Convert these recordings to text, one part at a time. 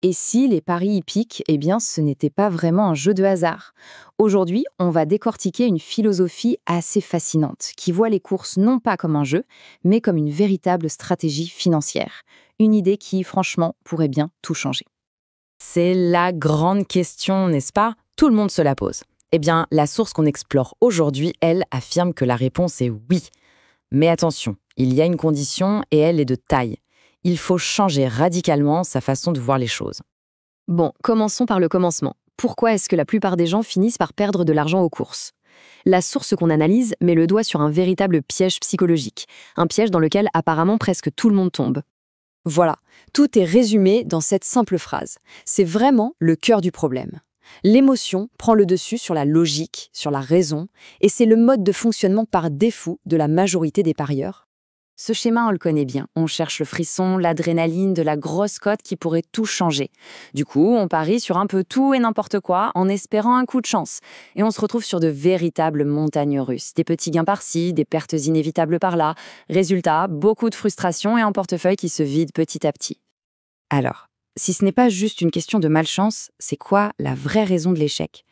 Et si les paris hippiques, eh bien, ce n'était pas vraiment un jeu de hasard. Aujourd'hui, on va décortiquer une philosophie assez fascinante, qui voit les courses non pas comme un jeu, mais comme une véritable stratégie financière. Une idée qui, franchement, pourrait bien tout changer. C'est la grande question, n'est-ce pas? Tout le monde se la pose. Eh bien, la source qu'on explore aujourd'hui, elle, affirme que la réponse est oui. Mais attention, il y a une condition et elle est de taille. Il faut changer radicalement sa façon de voir les choses. Bon, commençons par le commencement. Pourquoi est-ce que la plupart des gens finissent par perdre de l'argent aux courses? La source qu'on analyse met le doigt sur un véritable piège psychologique, un piège dans lequel apparemment presque tout le monde tombe. Voilà, tout est résumé dans cette simple phrase. C'est vraiment le cœur du problème. L'émotion prend le dessus sur la logique, sur la raison, et c'est le mode de fonctionnement par défaut de la majorité des parieurs. Ce schéma, on le connaît bien. On cherche le frisson, l'adrénaline de la grosse cote qui pourrait tout changer. Du coup, on parie sur un peu tout et n'importe quoi en espérant un coup de chance. Et on se retrouve sur de véritables montagnes russes. Des petits gains par-ci, des pertes inévitables par-là. Résultat, beaucoup de frustration et un portefeuille qui se vide petit à petit. Alors, si ce n'est pas juste une question de malchance, c'est quoi la vraie raison de l'échec?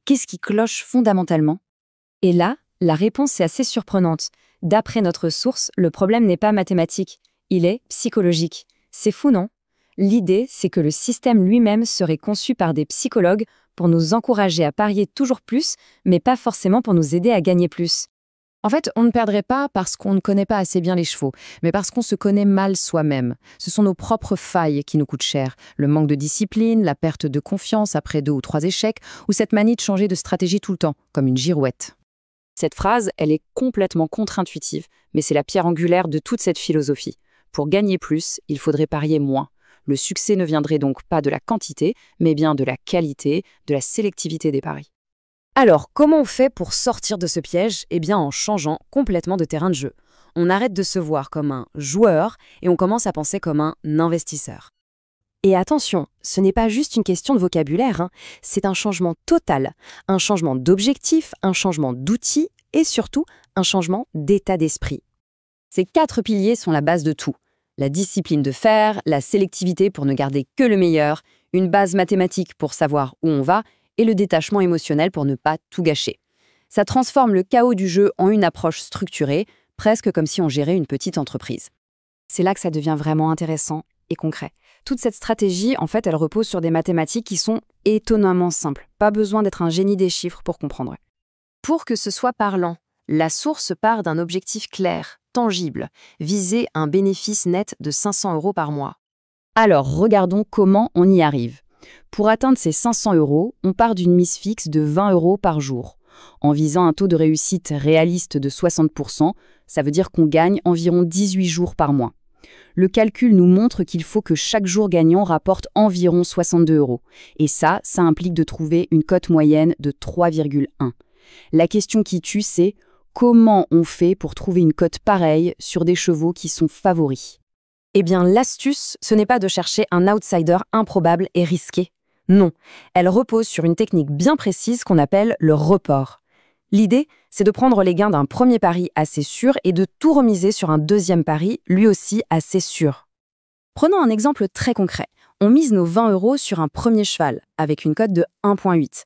Qu'est-ce qui cloche fondamentalement? Et là, la réponse est assez surprenante. D'après notre source, le problème n'est pas mathématique, il est psychologique. C'est fou, non? L'idée, c'est que le système lui-même serait conçu par des psychologues pour nous encourager à parier toujours plus, mais pas forcément pour nous aider à gagner plus. En fait, on ne perdrait pas parce qu'on ne connaît pas assez bien les chevaux, mais parce qu'on se connaît mal soi-même. Ce sont nos propres failles qui nous coûtent cher. Le manque de discipline, la perte de confiance après 2 ou 3 échecs, ou cette manie de changer de stratégie tout le temps, comme une girouette. Cette phrase, elle est complètement contre-intuitive, mais c'est la pierre angulaire de toute cette philosophie. Pour gagner plus, il faudrait parier moins. Le succès ne viendrait donc pas de la quantité, mais bien de la qualité, de la sélectivité des paris. Alors, comment on fait pour sortir de ce piège? Eh bien, en changeant complètement de terrain de jeu. On arrête de se voir comme un joueur et on commence à penser comme un investisseur. Et attention, ce n'est pas juste une question de vocabulaire, hein. C'est un changement total, un changement d'objectif, un changement d'outils et surtout un changement d'état d'esprit. Ces 4 piliers sont la base de tout. La discipline de faire, la sélectivité pour ne garder que le meilleur, une base mathématique pour savoir où on va et le détachement émotionnel pour ne pas tout gâcher. Ça transforme le chaos du jeu en une approche structurée, presque comme si on gérait une petite entreprise. C'est là que ça devient vraiment intéressant et concret. Toute cette stratégie, en fait, elle repose sur des mathématiques qui sont étonnamment simples. Pas besoin d'être un génie des chiffres pour comprendre. Pour que ce soit parlant, la source part d'un objectif clair, tangible, viser un bénéfice net de 500 € par mois. Alors, regardons comment on y arrive. Pour atteindre ces 500 €, on part d'une mise fixe de 20 € par jour. En visant un taux de réussite réaliste de 60%, ça veut dire qu'on gagne environ 18 jours par mois. Le calcul nous montre qu'il faut que chaque jour gagnant rapporte environ 62 €. Et ça implique de trouver une cote moyenne de 3,1. La question qui tue, c'est comment on fait pour trouver une cote pareille sur des chevaux qui sont favoris? Eh bien, l'astuce, ce n'est pas de chercher un outsider improbable et risqué. Non, elle repose sur une technique bien précise qu'on appelle le report. L'idée, c'est de prendre les gains d'un premier pari assez sûr et de tout remiser sur un deuxième pari, lui aussi assez sûr. Prenons un exemple très concret. On mise nos 20 € sur un premier cheval, avec une cote de 1,8.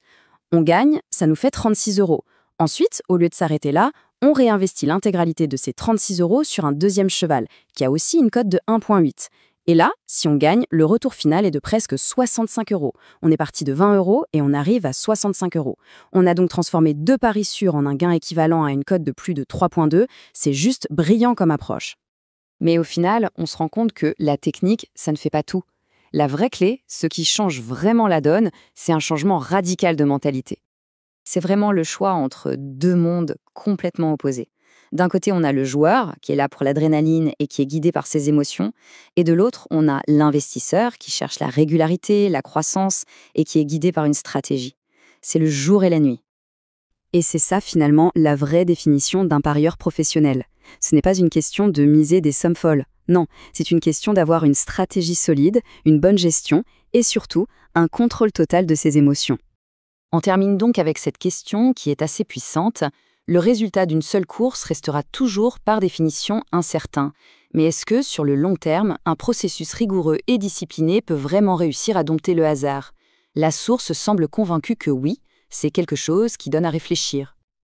On gagne, ça nous fait 36 €. Ensuite, au lieu de s'arrêter là, on réinvestit l'intégralité de ces 36 € sur un deuxième cheval, qui a aussi une cote de 1,8. Et là, si on gagne, le retour final est de presque 65 €. On est parti de 20 € et on arrive à 65 €. On a donc transformé 2 paris sûrs en un gain équivalent à une cote de plus de 3,2. C'est juste brillant comme approche. Mais au final, on se rend compte que la technique, ça ne fait pas tout. La vraie clé, ce qui change vraiment la donne, c'est un changement radical de mentalité. C'est vraiment le choix entre 2 mondes complètement opposés. D'un côté, on a le joueur, qui est là pour l'adrénaline et qui est guidé par ses émotions, et de l'autre, on a l'investisseur, qui cherche la régularité, la croissance, et qui est guidé par une stratégie. C'est le jour et la nuit. Et c'est ça, finalement, la vraie définition d'un parieur professionnel. Ce n'est pas une question de miser des sommes folles. Non, c'est une question d'avoir une stratégie solide, une bonne gestion, et surtout, un contrôle total de ses émotions. On termine donc avec cette question qui est assez puissante. Le résultat d'une seule course restera toujours par définition incertain. Mais est-ce que, sur le long terme, un processus rigoureux et discipliné peut vraiment réussir à dompter le hasard? La source semble convaincue que oui, c'est quelque chose qui donne à réfléchir.